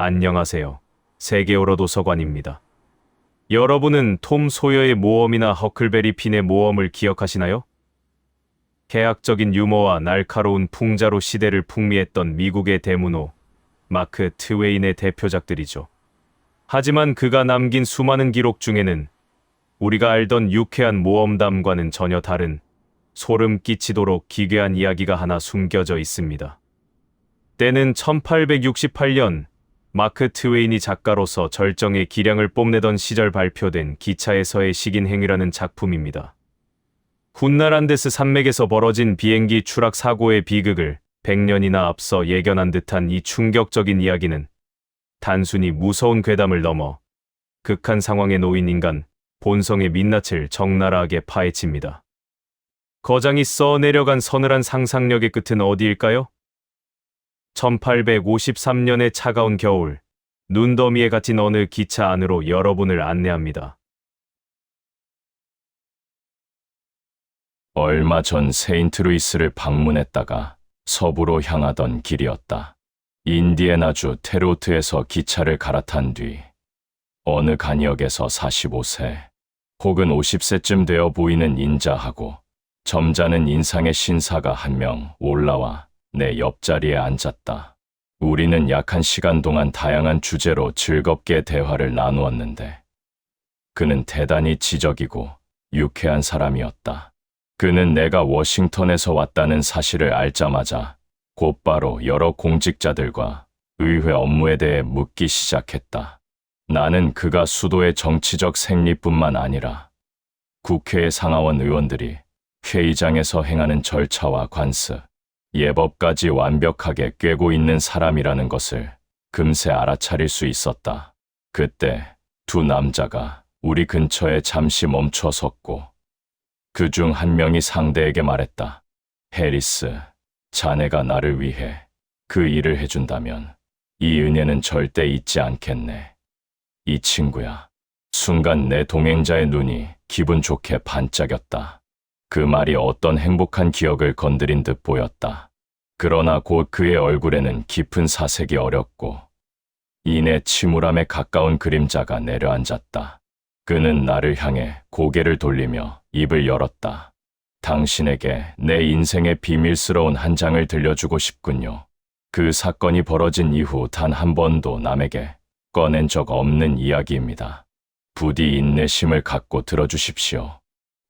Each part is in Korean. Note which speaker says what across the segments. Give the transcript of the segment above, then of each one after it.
Speaker 1: 안녕하세요. 세계어로 도서관입니다. 여러분은 톰 소여의 모험이나 허클베리 핀의 모험을 기억하시나요? 해학적인 유머와 날카로운 풍자로 시대를 풍미했던 미국의 대문호 마크 트웨인의 대표작들이죠. 하지만 그가 남긴 수많은 기록 중에는 우리가 알던 유쾌한 모험담과는 전혀 다른 소름 끼치도록 기괴한 이야기가 하나 숨겨져 있습니다. 때는 1868년 마크 트웨인이 작가로서 절정의 기량을 뽐내던 시절 발표된 기차에서의 식인행위라는 작품입니다. 훗날 안데스 산맥에서 벌어진 비행기 추락 사고의 비극을 100년이나 앞서 예견한 듯한 이 충격적인 이야기는 단순히 무서운 괴담을 넘어 극한 상황에 놓인 인간 본성의 민낯을 적나라하게 파헤칩니다. 거장이 써내려간 서늘한 상상력의 끝은 어디일까요? 1853년의 차가운 겨울, 눈더미에 갇힌 어느 기차 안으로 여러분을 안내합니다.
Speaker 2: 얼마 전 세인트루이스를 방문했다가 서부로 향하던 길이었다. 인디애나주 테로트에서 기차를 갈아탄 뒤 어느 간역에서 45세 혹은 50세쯤 되어 보이는 인자하고 점잖은 인상의 신사가 한 명 올라와 내 옆자리에 앉았다. 우리는 약 1시간 동안 다양한 주제로 즐겁게 대화를 나누었는데 그는 대단히 지적이고 유쾌한 사람이었다. 그는 내가 워싱턴에서 왔다는 사실을 알자마자 곧바로 여러 공직자들과 의회 업무에 대해 묻기 시작했다. 나는 그가 수도의 정치적 생리뿐만 아니라 국회의 상하원 의원들이 회의장에서 행하는 절차와 관습, 예법까지 완벽하게 꿰고 있는 사람이라는 것을 금세 알아차릴 수 있었다. 그때 두 남자가 우리 근처에 잠시 멈춰 섰고 그 중 한 명이 상대에게 말했다. 해리스, 자네가 나를 위해 그 일을 해준다면 이 은혜는 절대 잊지 않겠네. 이 친구야. 순간 내 동행자의 눈이 기분 좋게 반짝였다. 그 말이 어떤 행복한 기억을 건드린 듯 보였다. 그러나 곧 그의 얼굴에는 깊은 사색이 어렸고 이내 침울함에 가까운 그림자가 내려앉았다. 그는 나를 향해 고개를 돌리며 입을 열었다. 당신에게 내 인생의 비밀스러운 한 장을 들려주고 싶군요. 그 사건이 벌어진 이후 단 한 번도 남에게 꺼낸 적 없는 이야기입니다. 부디 인내심을 갖고 들어주십시오.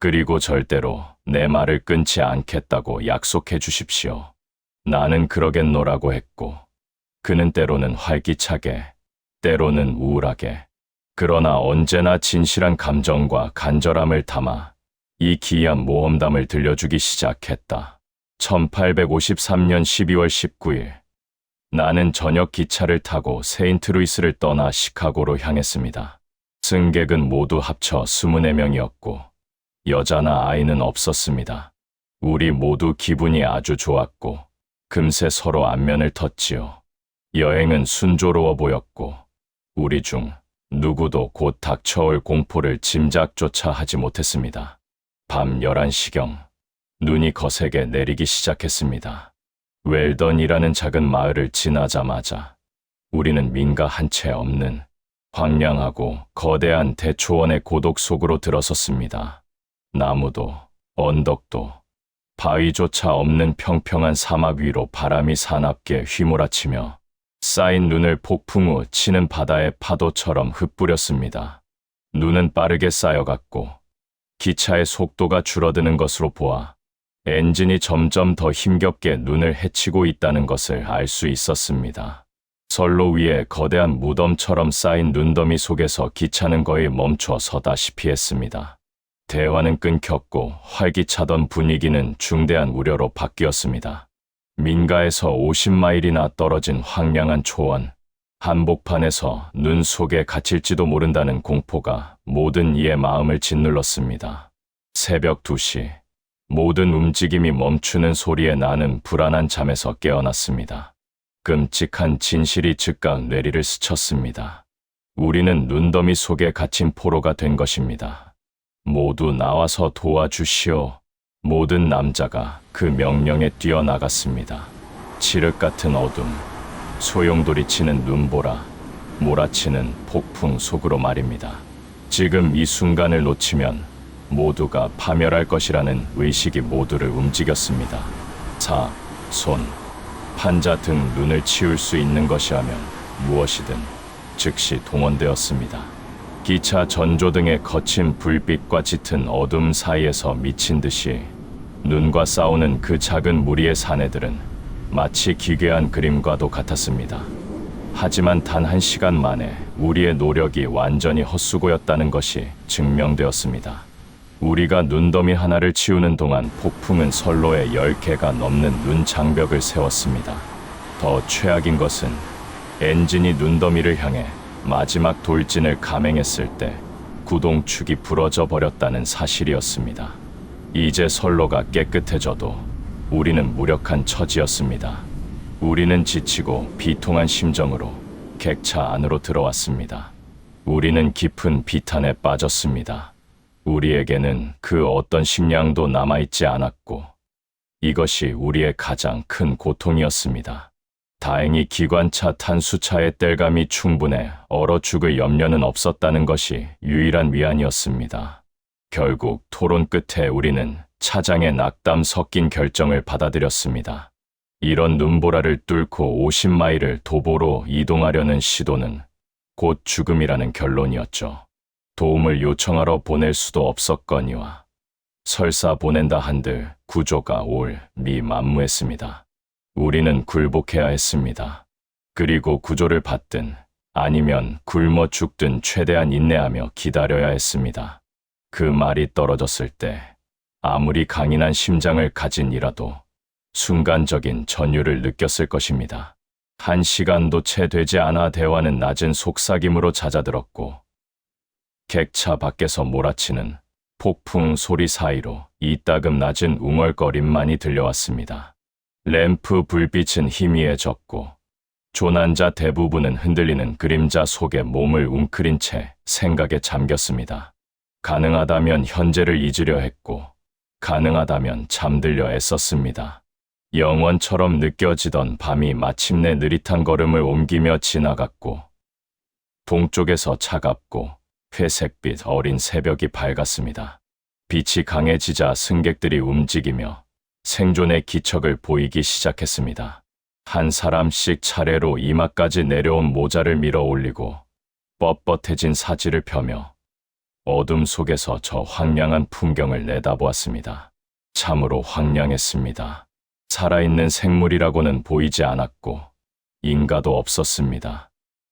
Speaker 2: 그리고 절대로 내 말을 끊지 않겠다고 약속해 주십시오. 나는 그러겠노라고 했고 그는 때로는 활기차게, 때로는 우울하게, 그러나 언제나 진실한 감정과 간절함을 담아 이 기이한 모험담을 들려주기 시작했다. 1853년 12월 19일, 나는 저녁 기차를 타고 세인트루이스를 떠나 시카고로 향했습니다. 승객은 모두 합쳐 24명이었고 여자나 아이는 없었습니다. 우리 모두 기분이 아주 좋았고 금세 서로 안면을 텄지요. 여행은 순조로워 보였고 우리 중 누구도 곧 닥쳐올 공포를 짐작조차 하지 못했습니다. 밤 11시경 눈이 거세게 내리기 시작했습니다. 웰던이라는 작은 마을을 지나자마자 우리는 민가 한 채 없는 황량하고 거대한 대초원의 고독 속으로 들어섰습니다. 나무도 언덕도 바위조차 없는 평평한 사막 위로 바람이 사납게 휘몰아치며 쌓인 눈을 폭풍 후 치는 바다의 파도처럼 흩뿌렸습니다. 눈은 빠르게 쌓여갔고 기차의 속도가 줄어드는 것으로 보아 엔진이 점점 더 힘겹게 눈을 헤치고 있다는 것을 알 수 있었습니다. 선로 위에 거대한 무덤처럼 쌓인 눈더미 속에서 기차는 거의 멈춰 서다시피 했습니다. 대화는 끊겼고 활기차던 분위기는 중대한 우려로 바뀌었습니다. 민가에서 50마일이나 떨어진 황량한 초원, 한복판에서 눈 속에 갇힐지도 모른다는 공포가 모든 이의 마음을 짓눌렀습니다. 새벽 2시, 모든 움직임이 멈추는 소리에 나는 불안한 잠에서 깨어났습니다. 끔찍한 진실이 즉각 뇌리를 스쳤습니다. 우리는 눈더미 속에 갇힌 포로가 된 것입니다. 모두 나와서 도와주시오. 모든 남자가 그 명령에 뛰어나갔습니다. 칠흑 같은 어둠, 소용돌이 치는 눈보라, 몰아치는 폭풍 속으로 말입니다. 지금 이 순간을 놓치면 모두가 파멸할 것이라는 의식이 모두를 움직였습니다. 손, 판자 등 눈을 치울 수 있는 것이라면 무엇이든 즉시 동원되었습니다. 기차 전조등의 거친 불빛과 짙은 어둠 사이에서 미친 듯이 눈과 싸우는 그 작은 무리의 사내들은 마치 기괴한 그림과도 같았습니다. 하지만 단 1시간 만에 우리의 노력이 완전히 헛수고였다는 것이 증명되었습니다. 우리가 눈더미 하나를 치우는 동안 폭풍은 선로에 10개가 넘는 눈 장벽을 세웠습니다. 더 최악인 것은 엔진이 눈더미를 향해 마지막 돌진을 감행했을 때 구동축이 부러져 버렸다는 사실이었습니다. 이제 선로가 깨끗해져도 우리는 무력한 처지였습니다. 우리는 지치고 비통한 심정으로 객차 안으로 들어왔습니다. 우리는 깊은 비탄에 빠졌습니다. 우리에게는 그 어떤 식량도 남아있지 않았고 이것이 우리의 가장 큰 고통이었습니다. 다행히 기관차 탄수차의 땔감이 충분해 얼어 죽을 염려는 없었다는 것이 유일한 위안이었습니다. 결국 토론 끝에 우리는 차장의 낙담 섞인 결정을 받아들였습니다. 이런 눈보라를 뚫고 50마일을 도보로 이동하려는 시도는 곧 죽음이라는 결론이었죠. 도움을 요청하러 보낼 수도 없었거니와 설사 보낸다 한들 구조가 올미만무했습니다. 우리는 굴복해야 했습니다. 그리고 구조를 받든 아니면 굶어 죽든 최대한 인내하며 기다려야 했습니다. 그 말이 떨어졌을 때 아무리 강인한 심장을 가진 이라도 순간적인 전율을 느꼈을 것입니다. 1시간도 채 되지 않아 대화는 낮은 속삭임으로 잦아들었고 객차 밖에서 몰아치는 폭풍 소리 사이로 이따금 낮은 웅얼거림만이 들려왔습니다. 램프 불빛은 희미해졌고 조난자 대부분은 흔들리는 그림자 속에 몸을 웅크린 채 생각에 잠겼습니다. 가능하다면 현재를 잊으려 했고 가능하다면 잠들려 애썼습니다. 영원처럼 느껴지던 밤이 마침내 느릿한 걸음을 옮기며 지나갔고 동쪽에서 차갑고 회색빛 어린 새벽이 밝았습니다. 빛이 강해지자 승객들이 움직이며 생존의 기척을 보이기 시작했습니다. 한 사람씩 차례로 이마까지 내려온 모자를 밀어 올리고 뻣뻣해진 사지를 펴며 어둠 속에서 저 황량한 풍경을 내다보았습니다. 참으로 황량했습니다. 살아있는 생물이라고는 보이지 않았고 인가도 없었습니다.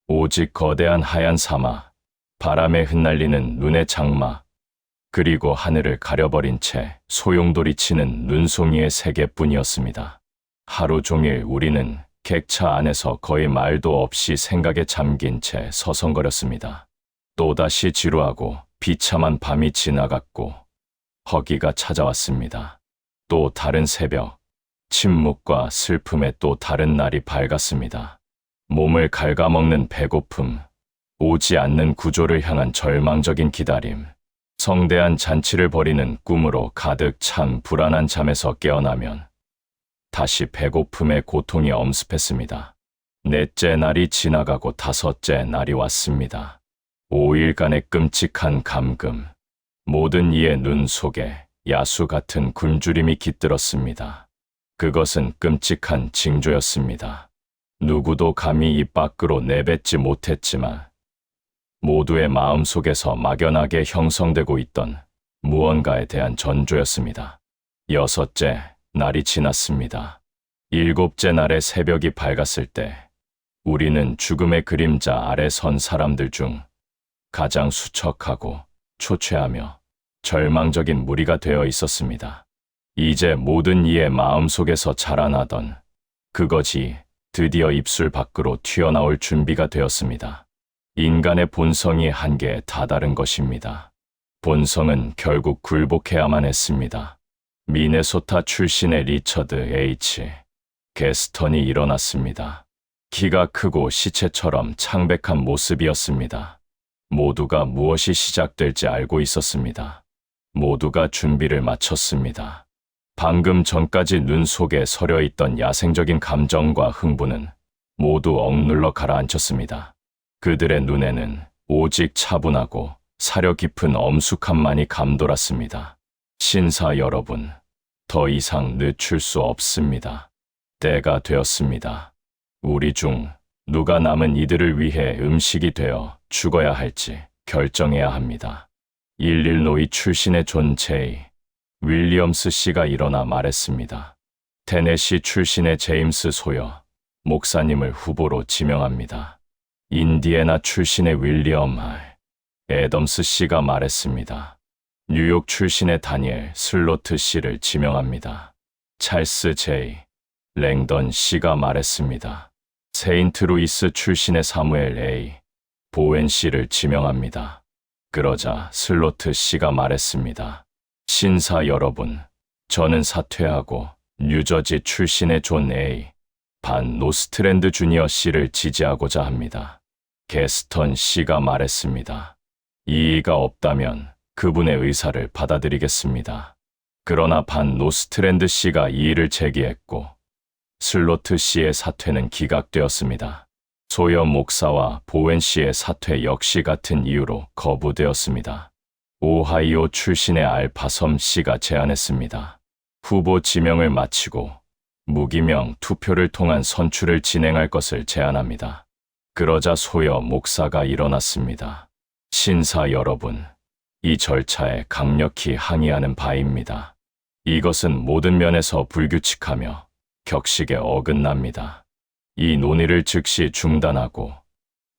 Speaker 2: 오직 거대한 하얀 사막, 바람에 흩날리는 눈의 장막, 그리고 하늘을 가려버린 채 소용돌이 치는 눈송이의 세계뿐이었습니다. 하루 종일 우리는 객차 안에서 거의 말도 없이 생각에 잠긴 채 서성거렸습니다. 또다시 지루하고 비참한 밤이 지나갔고 허기가 찾아왔습니다. 또 다른 새벽, 침묵과 슬픔의 또 다른 날이 밝았습니다. 몸을 갉아먹는 배고픔, 오지 않는 구조를 향한 절망적인 기다림, 성대한 잔치를 벌이는 꿈으로 가득 찬 불안한 잠에서 깨어나면 다시 배고픔의 고통이 엄습했습니다. 넷째 날이 지나가고 다섯째 날이 왔습니다. 5일간의 끔찍한 감금, 모든 이의 눈 속에 야수 같은 굶주림이 깃들었습니다. 그것은 끔찍한 징조였습니다. 누구도 감히 입 밖으로 내뱉지 못했지만 모두의 마음 속에서 막연하게 형성되고 있던 무언가에 대한 전조였습니다. 6째 날이 지났습니다. 7째 날의 새벽이 밝았을 때 우리는 죽음의 그림자 아래 선 사람들 중 가장 수척하고 초췌하며 절망적인 무리가 되어 있었습니다. 이제 모든 이의 마음 속에서 자라나던 그것이 드디어 입술 밖으로 튀어나올 준비가 되었습니다. 인간의 본성이 한계에 다다른 것입니다. 본성은 결국 굴복해야만 했습니다. 미네소타 출신의 리처드 H. 게스턴이 일어났습니다. 키가 크고 시체처럼 창백한 모습이었습니다. 모두가 무엇이 시작될지 알고 있었습니다. 모두가 준비를 마쳤습니다. 방금 전까지 눈 속에 서려 있던 야생적인 감정과 흥분은 모두 억눌러 가라앉혔습니다. 그들의 눈에는 오직 차분하고 사려 깊은 엄숙함만이 감돌았습니다. 신사 여러분, 더 이상 늦출 수 없습니다. 때가 되었습니다. 우리 중 누가 남은 이들을 위해 음식이 되어 죽어야 할지 결정해야 합니다. 일일노이 출신의 존 제이 윌리엄스 씨가 일어나 말했습니다. 테네시 출신의 제임스 소여 목사님을 후보로 지명합니다. 인디애나 출신의 윌리엄 애덤스 씨가 말했습니다. 뉴욕 출신의 다니엘 슬로트 씨를 지명합니다. 찰스 제이 랭던 씨가 말했습니다. 세인트루이스 출신의 사무엘 A 보웬 씨를 지명합니다. 그러자 슬로트 씨가 말했습니다. 신사 여러분, 저는 사퇴하고 뉴저지 출신의 존 A 반 노스트랜드 주니어 씨를 지지하고자 합니다. 게스턴 씨가 말했습니다. 이의가 없다면 그분의 의사를 받아들이겠습니다. 그러나 반 노스트랜드 씨가 이의를 제기했고 슬로트 씨의 사퇴는 기각되었습니다. 소여 목사와 보웬 씨의 사퇴 역시 같은 이유로 거부되었습니다. 오하이오 출신의 알파섬 씨가 제안했습니다. 후보 지명을 마치고 무기명 투표를 통한 선출을 진행할 것을 제안합니다. 그러자 소여 목사가 일어났습니다. 신사 여러분, 이 절차에 강력히 항의하는 바입니다. 이것은 모든 면에서 불규칙하며 격식에 어긋납니다. 이 논의를 즉시 중단하고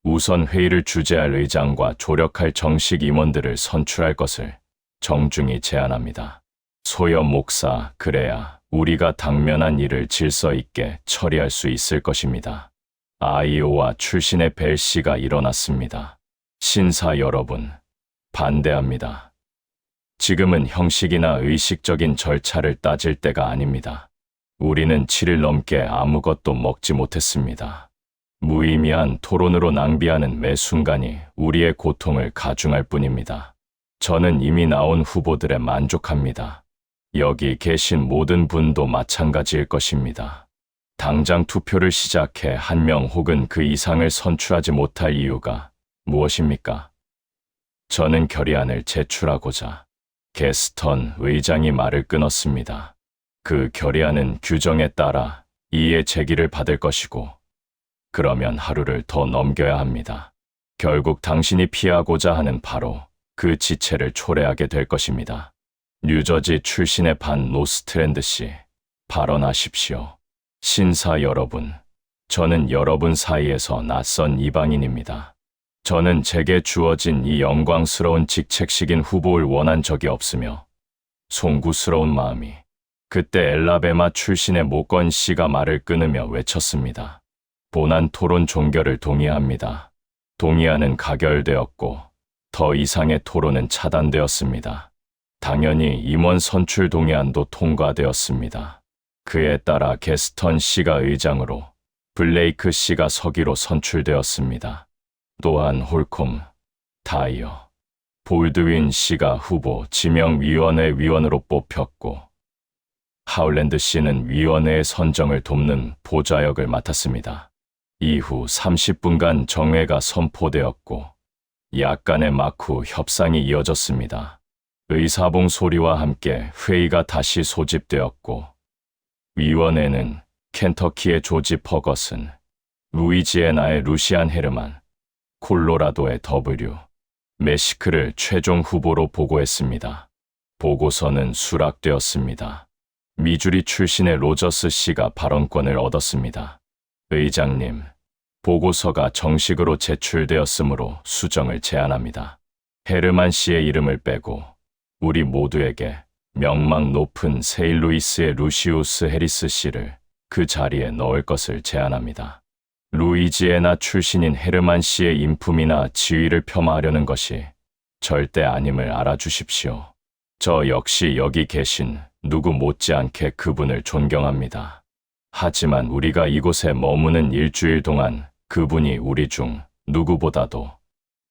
Speaker 2: 우선 회의를 주재할 의장과 조력할 정식 임원들을 선출할 것을 정중히 제안합니다. 소여 목사, 그래야 우리가 당면한 일을 질서 있게 처리할 수 있을 것입니다. 아이오와 출신의 벨 씨가 일어났습니다. 신사 여러분, 반대합니다. 지금은 형식이나 의식적인 절차를 따질 때가 아닙니다. 우리는 7일 넘게 아무것도 먹지 못했습니다. 무의미한 토론으로 낭비하는 매 순간이 우리의 고통을 가중할 뿐입니다. 저는 이미 나온 후보들에 만족합니다. 여기 계신 모든 분도 마찬가지일 것입니다. 당장 투표를 시작해 한 명 혹은 그 이상을 선출하지 못할 이유가 무엇입니까? 저는 결의안을 제출하고자 게스턴 의장이 말을 끊었습니다. 그 결의안은 규정에 따라 이의 제기를 받을 것이고 그러면 하루를 더 넘겨야 합니다. 결국 당신이 피하고자 하는 바로 그 지체를 초래하게 될 것입니다. 뉴저지 출신의 반 노스트랜드 씨, 발언하십시오. 신사 여러분, 저는 여러분 사이에서 낯선 이방인입니다. 저는 제게 주어진 이 영광스러운 직책식인 후보를 원한 적이 없으며 송구스러운 마음이 그때 엘라베마 출신의 모건 씨가 말을 끊으며 외쳤습니다. 본안 토론 종결을 동의합니다. 동의안은 가결되었고 더 이상의 토론은 차단되었습니다. 당연히 임원 선출 동의안도 통과되었습니다. 그에 따라 게스턴 씨가 의장으로 블레이크 씨가 서기로 선출되었습니다. 또한 홀콤, 다이어, 볼드윈 씨가 후보 지명위원회 위원으로 뽑혔고 하울랜드 씨는 위원회의 선정을 돕는 보좌역을 맡았습니다. 이후 30분간 정회가 선포되었고 약간의 막후 협상이 이어졌습니다. 의사봉 소리와 함께 회의가 다시 소집되었고 위원회는 켄터키의 조지 퍼거슨, 루이지애나의 루시안 헤르만, 콜로라도의 W, 메시크를 최종 후보로 보고했습니다. 보고서는 수락되었습니다. 미주리 출신의 로저스 씨가 발언권을 얻었습니다. 의장님, 보고서가 정식으로 제출되었으므로 수정을 제안합니다. 헤르만 씨의 이름을 빼고 우리 모두에게 명망 높은 세일루이스의 루시우스 해리스 씨를 그 자리에 넣을 것을 제안합니다. 루이지애나 출신인 헤르만 씨의 인품이나 지위를 폄하하려는 것이 절대 아님을 알아주십시오. 저 역시 여기 계신 누구 못지않게 그분을 존경합니다. 하지만 우리가 이곳에 머무는 일주일 동안 그분이 우리 중 누구보다도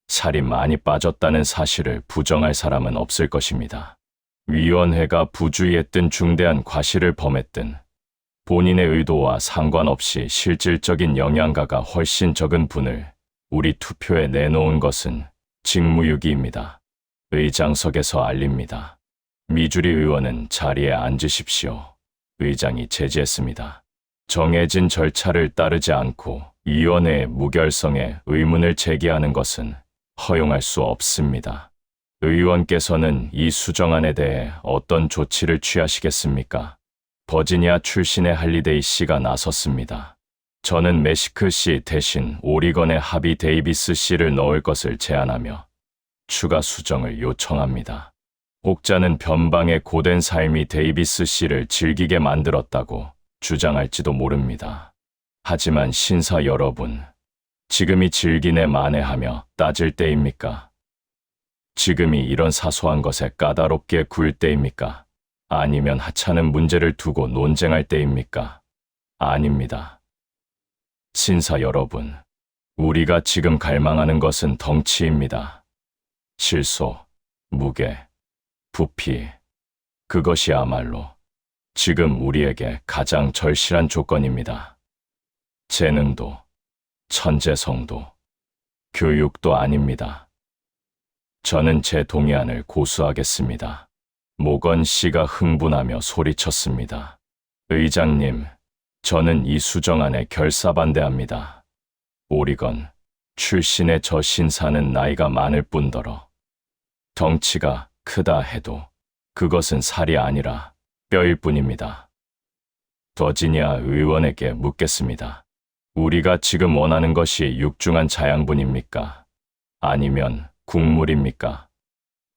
Speaker 2: 살이 많이 빠졌다는 사실을 부정할 사람은 없을 것입니다. 위원회가 부주의했든 중대한 과실을 범했든 본인의 의도와 상관없이 실질적인 영양가가 훨씬 적은 분을 우리 투표에 내놓은 것은 직무유기입니다. 의장석에서 알립니다. 미주리 의원은 자리에 앉으십시오. 의장이 제지했습니다. 정해진 절차를 따르지 않고 위원회의 무결성에 의문을 제기하는 것은 허용할 수 없습니다. 의원께서는 이 수정안에 대해 어떤 조치를 취하시겠습니까? 버지니아 출신의 할리데이 씨가 나섰습니다. 저는 메시크 씨 대신 오리건의 하비 데이비스 씨를 넣을 것을 제안하며 추가 수정을 요청합니다. 혹자는 변방의 고된 삶이 데이비스 씨를 즐기게 만들었다고 주장할지도 모릅니다. 하지만 신사 여러분, 지금이 즐기네 만회하며 따질 때입니까? 지금이 이런 사소한 것에 까다롭게 굴 때입니까? 아니면 하찮은 문제를 두고 논쟁할 때입니까? 아닙니다. 신사 여러분, 우리가 지금 갈망하는 것은 덩치입니다. 실소, 무게, 부피, 그것이야말로 지금 우리에게 가장 절실한 조건입니다. 재능도, 천재성도, 교육도 아닙니다. 저는 제 동의안을 고수하겠습니다. 모건 씨가 흥분하며 소리쳤습니다. 의장님, 저는 이 수정안에 결사반대합니다. 오리건 출신의 저 신사는 나이가 많을 뿐더러 덩치가 크다 해도 그것은 살이 아니라 뼈일 뿐입니다. 버지니아 의원에게 묻겠습니다. 우리가 지금 원하는 것이 육중한 자양분입니까? 아니면 국물입니까?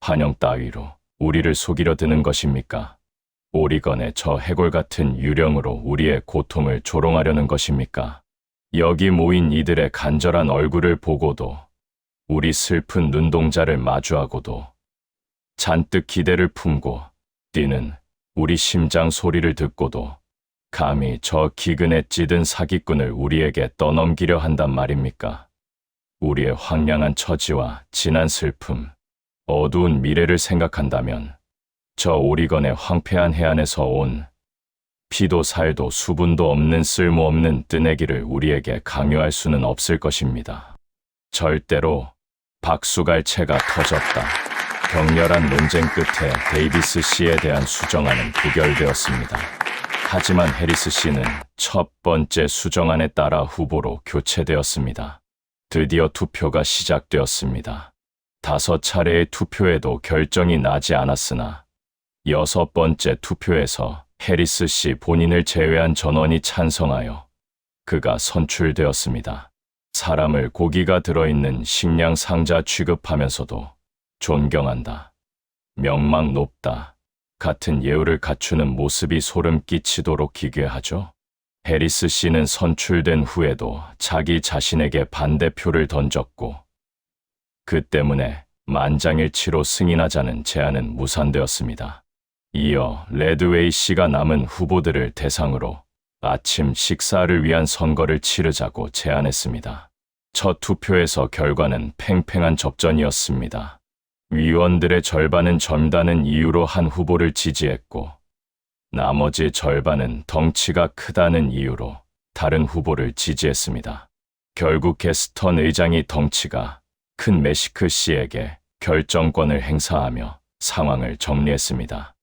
Speaker 2: 환영 따위로 우리를 속이려 드는 것입니까? 오리건의 저 해골 같은 유령으로 우리의 고통을 조롱하려는 것입니까? 여기 모인 이들의 간절한 얼굴을 보고도, 우리 슬픈 눈동자를 마주하고도 잔뜩 기대를 품고 뛰는 우리 심장 소리를 듣고도 감히 저 기근에 찌든 사기꾼을 우리에게 떠넘기려 한단 말입니까? 우리의 황량한 처지와 진한 슬픔, 어두운 미래를 생각한다면 저 오리건의 황폐한 해안에서 온 피도 살도 수분도 없는 쓸모없는 뜨내기를 우리에게 강요할 수는 없을 것입니다. 절대로 박수갈채가 터졌다. 격렬한 논쟁 끝에 데이비스 씨에 대한 수정안은 부결되었습니다. 하지만 해리스 씨는 첫 번째 수정안에 따라 후보로 교체되었습니다. 드디어 투표가 시작되었습니다. 5차례의 투표에도 결정이 나지 않았으나 6번째 투표에서 해리스 씨 본인을 제외한 전원이 찬성하여 그가 선출되었습니다. 사람을 고기가 들어있는 식량 상자 취급하면서도 존경한다, 명망 높다 같은 예우를 갖추는 모습이 소름 끼치도록 기괴하죠. 해리스 씨는 선출된 후에도 자기 자신에게 반대표를 던졌고 그 때문에 만장일치로 승인하자는 제안은 무산되었습니다. 이어 레드웨이 씨가 남은 후보들을 대상으로 아침 식사를 위한 선거를 치르자고 제안했습니다. 첫 투표에서 결과는 팽팽한 접전이었습니다. 위원들의 절반은 젊다는 이유로 한 후보를 지지했고 나머지 절반은 덩치가 크다는 이유로 다른 후보를 지지했습니다. 결국 게스턴 의장이 덩치가 큰 메시크 씨에게 결정권을 행사하며 상황을 정리했습니다.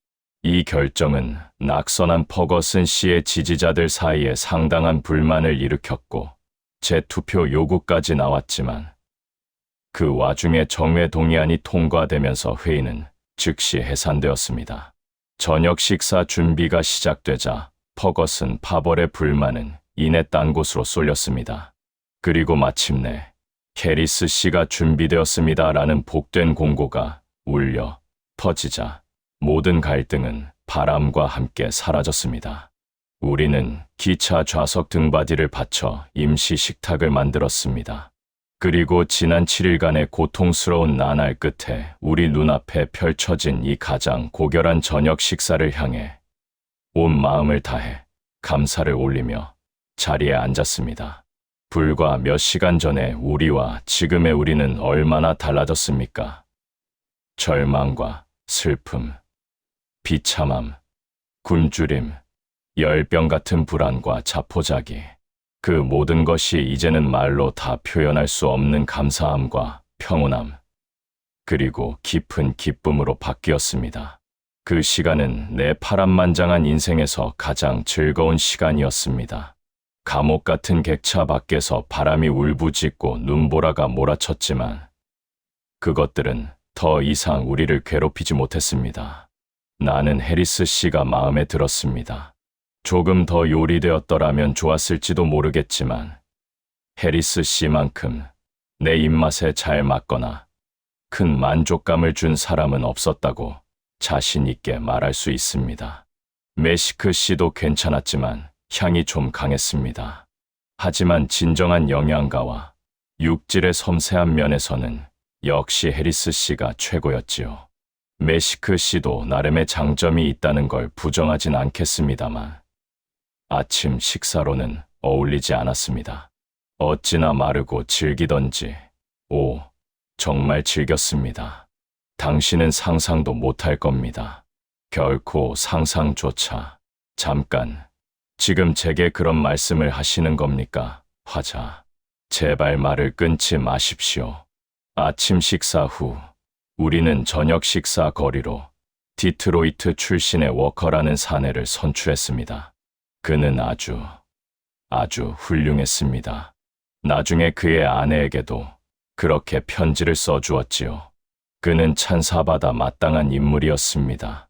Speaker 2: 이 결정은 낙선한 퍼거슨 씨의 지지자들 사이에 상당한 불만을 일으켰고 재투표 요구까지 나왔지만 그 와중에 정회 동의안이 통과되면서 회의는 즉시 해산되었습니다. 저녁 식사 준비가 시작되자 퍼거슨 파벌의 불만은 이내 딴 곳으로 쏠렸습니다. 그리고 마침내 해리스 씨가 준비되었습니다라는 복된 공고가 울려 퍼지자 모든 갈등은 바람과 함께 사라졌습니다. 우리는 기차 좌석 등받이를 받쳐 임시 식탁을 만들었습니다. 그리고 지난 7일간의 고통스러운 나날 끝에 우리 눈앞에 펼쳐진 이 가장 고결한 저녁 식사를 향해 온 마음을 다해 감사를 올리며 자리에 앉았습니다. 불과 몇 시간 전에 우리와 지금의 우리는 얼마나 달라졌습니까? 절망과 슬픔, 비참함, 굶주림, 열병 같은 불안과 자포자기, 그 모든 것이 이제는 말로 다 표현할 수 없는 감사함과 평온함, 그리고 깊은 기쁨으로 바뀌었습니다. 그 시간은 내 파란만장한 인생에서 가장 즐거운 시간이었습니다. 감옥 같은 객차 밖에서 바람이 울부짖고 눈보라가 몰아쳤지만 그것들은 더 이상 우리를 괴롭히지 못했습니다. 나는 해리스 씨가 마음에 들었습니다. 조금 더 요리되었더라면 좋았을지도 모르겠지만 해리스 씨만큼 내 입맛에 잘 맞거나 큰 만족감을 준 사람은 없었다고 자신 있게 말할 수 있습니다. 메시크 씨도 괜찮았지만 향이 좀 강했습니다. 하지만 진정한 영양가와 육질의 섬세한 면에서는 역시 해리스 씨가 최고였지요. 메시크 씨도 나름의 장점이 있다는 걸 부정하진 않겠습니다만 아침 식사로는 어울리지 않았습니다. 어찌나 마르고 질기던지, 정말 즐겼습니다. 당신은 상상도 못할 겁니다. 결코 상상조차. 잠깐, 지금 제게 그런 말씀을 하시는 겁니까? 화자. 제발 말을 끊지 마십시오. 아침 식사 후, 우리는 저녁 식사 거리로 디트로이트 출신의 워커라는 사내를 선출했습니다. 그는 아주 훌륭했습니다. 나중에 그의 아내에게도 그렇게 편지를 써주었지요. 그는 찬사받아 마땅한 인물이었습니다.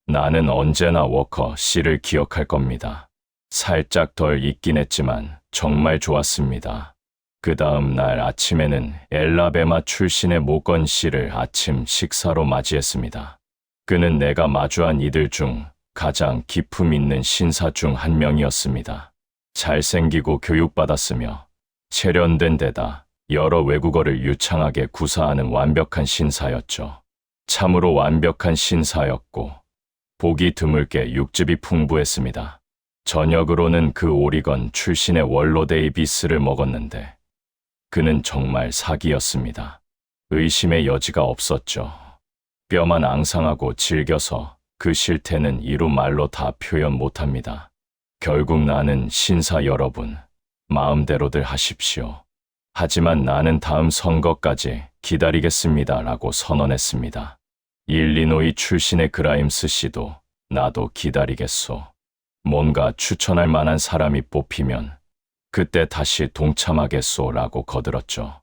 Speaker 2: 나는 언제나 워커 씨를 기억할 겁니다. 살짝 덜 익긴 했지만 정말 좋았습니다. 그 다음 날 아침에는 엘라베마 출신의 모건 씨를 아침 식사로 맞이했습니다. 그는 내가 마주한 이들 중 가장 기품 있는 신사 중 한 명이었습니다. 잘생기고 교육받았으며 세련된 데다 여러 외국어를 유창하게 구사하는 완벽한 신사였죠. 참으로 완벽한 신사였고 보기 드물게 육즙이 풍부했습니다. 저녁으로는 그 오리건 출신의 월로 데이비스를 먹었는데 그는 정말 사기였습니다. 의심의 여지가 없었죠. 뼈만 앙상하고 질겨서 그 실태는 이루 말로 다 표현 못합니다. 결국 나는 신사 여러분, 마음대로들 하십시오. 하지만 나는 다음 선거까지 기다리겠습니다 라고 선언했습니다. 일리노이 출신의 그라임스 씨도 나도 기다리겠소. 뭔가 추천할 만한 사람이 뽑히면 그때 다시 동참하겠소 라고 거들었죠.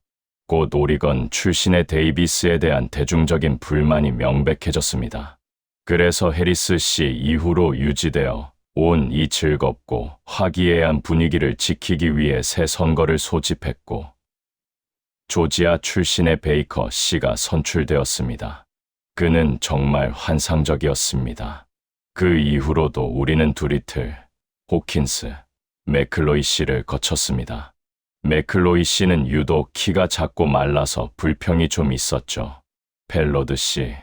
Speaker 2: 곧 오리건 출신의 데이비스에 대한 대중적인 불만이 명백해졌습니다. 그래서 해리스 씨 이후로 유지되어 온 이 즐겁고 화기애애한 분위기를 지키기 위해 새 선거를 소집했고 조지아 출신의 베이커 씨가 선출되었습니다. 그는 정말 환상적이었습니다. 그 이후로도 우리는 두리틀, 호킨스, 맥클로이 씨를 거쳤습니다. 맥클로이 씨는 유독 키가 작고 말라서 불평이 좀 있었죠. 펠로드 씨,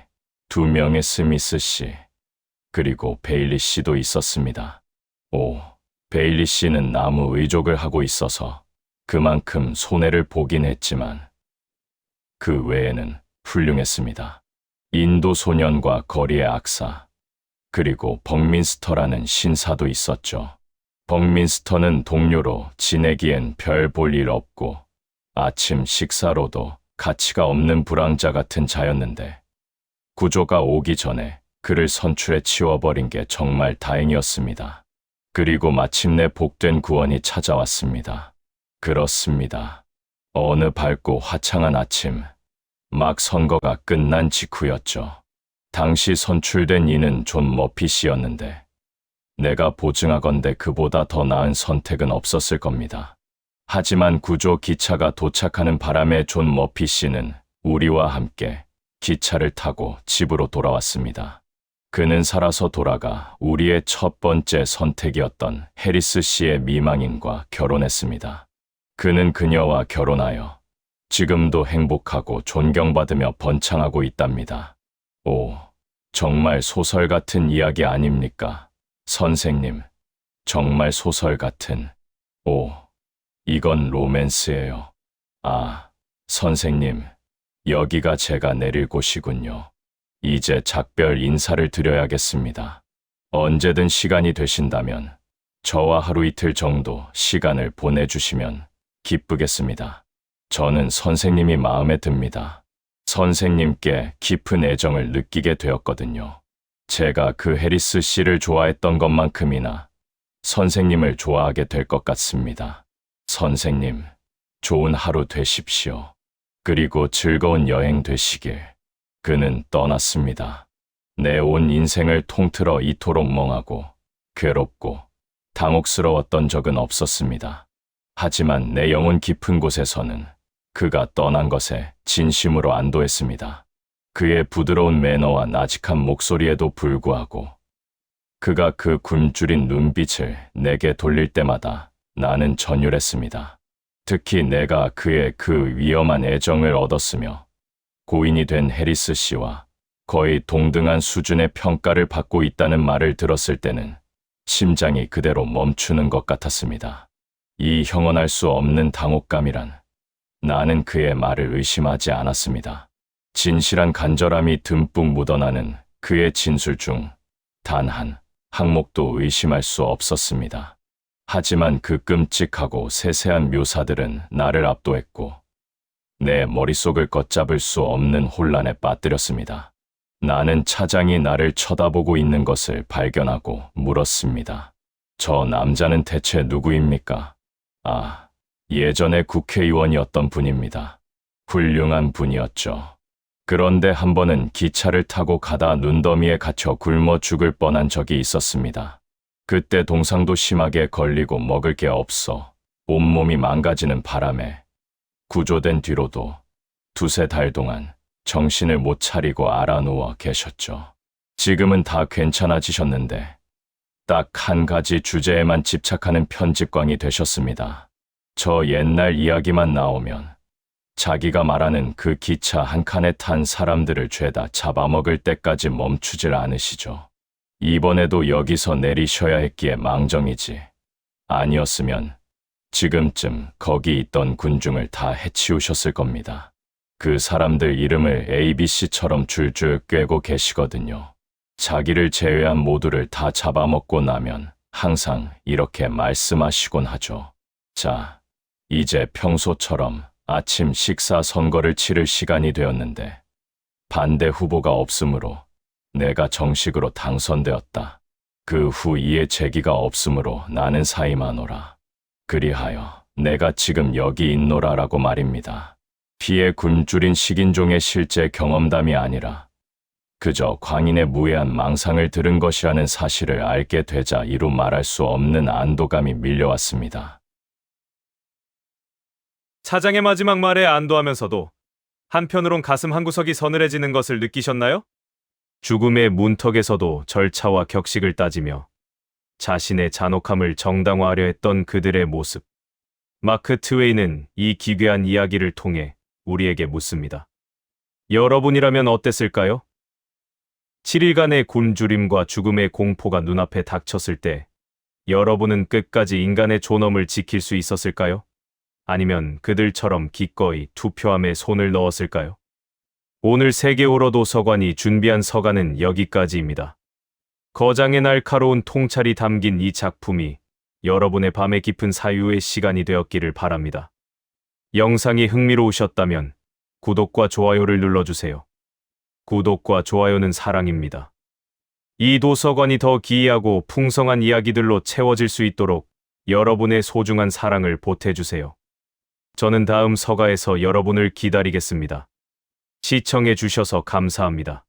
Speaker 2: 2명의 스미스 씨, 그리고 베일리 씨도 있었습니다. 베일리 씨는 나무 의족을 하고 있어서 그만큼 손해를 보긴 했지만 그 외에는 훌륭했습니다. 인도 소년과 거리의 악사, 그리고 벅민스터라는 신사도 있었죠. 벅민스터는 동료로 지내기엔 별 볼 일 없고 아침 식사로도 가치가 없는 불황자 같은 자였는데 구조가 오기 전에 그를 선출해 치워버린 게 정말 다행이었습니다. 그리고 마침내 복된 구원이 찾아왔습니다. 그렇습니다. 어느 밝고 화창한 아침, 막 선거가 끝난 직후였죠. 당시 선출된 이는 존 머피씨였는데 내가 보증하건대 그보다 더 나은 선택은 없었을 겁니다. 하지만 구조 기차가 도착하는 바람에 존 머피씨는 우리와 함께 기차를 타고 집으로 돌아왔습니다. 그는 살아서 돌아가 우리의 첫 번째 선택이었던 해리스 씨의 미망인과 결혼했습니다. 그는 그녀와 결혼하여 지금도 행복하고 존경받으며 번창하고 있답니다. 정말 소설 같은 이야기 아닙니까? 선생님, 정말 소설 같은. 이건 로맨스예요. 선생님, 여기가 제가 내릴 곳이군요. 이제 작별 인사를 드려야겠습니다. 언제든 시간이 되신다면 저와 하루 이틀 정도 시간을 보내주시면 기쁘겠습니다. 저는 선생님이 마음에 듭니다. 선생님께 깊은 애정을 느끼게 되었거든요. 제가 그 해리스 씨를 좋아했던 것만큼이나 선생님을 좋아하게 될 것 같습니다. 선생님, 좋은 하루 되십시오. 그리고 즐거운 여행 되시길. 그는 떠났습니다. 내 온 인생을 통틀어 이토록 멍하고 괴롭고 당혹스러웠던 적은 없었습니다. 하지만 내 영혼 깊은 곳에서는 그가 떠난 것에 진심으로 안도했습니다. 그의 부드러운 매너와 나직한 목소리에도 불구하고 그가 그 굶주린 눈빛을 내게 돌릴 때마다 나는 전율했습니다. 특히 내가 그의 그 위험한 애정을 얻었으며 고인이 된 해리스 씨와 거의 동등한 수준의 평가를 받고 있다는 말을 들었을 때는 심장이 그대로 멈추는 것 같았습니다. 이 형언할 수 없는 당혹감이란 나는 그의 말을 의심하지 않았습니다. 진실한 간절함이 듬뿍 묻어나는 그의 진술 중 단 한 항목도 의심할 수 없었습니다. 하지만 그 끔찍하고 세세한 묘사들은 나를 압도했고 내 머릿속을 걷잡을 수 없는 혼란에 빠뜨렸습니다. 나는 차장이 나를 쳐다보고 있는 것을 발견하고 물었습니다. 저 남자는 대체 누구입니까? 아, 예전에 국회의원이었던 분입니다. 훌륭한 분이었죠. 그런데 한 번은 기차를 타고 가다 눈더미에 갇혀 굶어 죽을 뻔한 적이 있었습니다. 그때 동상도 심하게 걸리고 먹을 게 없어 온몸이 망가지는 바람에 구조된 뒤로도 두세 달 동안 정신을 못 차리고 알아누워 계셨죠. 지금은 다 괜찮아지셨는데 딱 한 가지 주제에만 집착하는 편집광이 되셨습니다. 저 옛날 이야기만 나오면 자기가 말하는 그 기차 한 칸에 탄 사람들을 죄다 잡아먹을 때까지 멈추질 않으시죠. 이번에도 여기서 내리셔야 했기에 망정이지. 아니었으면 지금쯤 거기 있던 군중을 다 해치우셨을 겁니다. 그 사람들 이름을 ABC처럼 줄줄 꿰고 계시거든요. 자기를 제외한 모두를 다 잡아먹고 나면 항상 이렇게 말씀하시곤 하죠. 자, 이제 평소처럼 아침 식사 선거를 치를 시간이 되었는데 반대 후보가 없으므로 내가 정식으로 당선되었다. 그 후 이에 제기가 없으므로 나는 사임하노라. 그리하여 내가 지금 여기 있노라라고 말입니다. 피에 굶주린 식인종의 실제 경험담이 아니라 그저 광인의 무해한 망상을 들은 것이라는 사실을 알게 되자 이루 말할 수 없는 안도감이 밀려왔습니다.
Speaker 1: 차장의 마지막 말에 안도하면서도 한편으론 가슴 한구석이 서늘해지는 것을 느끼셨나요? 죽음의 문턱에서도 절차와 격식을 따지며 자신의 잔혹함을 정당화하려 했던 그들의 모습. 마크 트웨이는 이 기괴한 이야기를 통해 우리에게 묻습니다. 여러분이라면 어땠을까요? 7일간의 굶주림과 죽음의 공포가 눈앞에 닥쳤을 때 여러분은 끝까지 인간의 존엄을 지킬 수 있었을까요? 아니면 그들처럼 기꺼이 투표함에 손을 넣었을까요? 오늘 세계오로 도서관이 준비한 서간은 여기까지입니다. 거장의 날카로운 통찰이 담긴 이 작품이 여러분의 밤의 깊은 사유의 시간이 되었기를 바랍니다. 영상이 흥미로우셨다면 구독과 좋아요를 눌러주세요. 구독과 좋아요는 사랑입니다. 이 도서관이 더 기이하고 풍성한 이야기들로 채워질 수 있도록 여러분의 소중한 사랑을 보태주세요. 저는 다음 서가에서 여러분을 기다리겠습니다. 시청해 주셔서 감사합니다.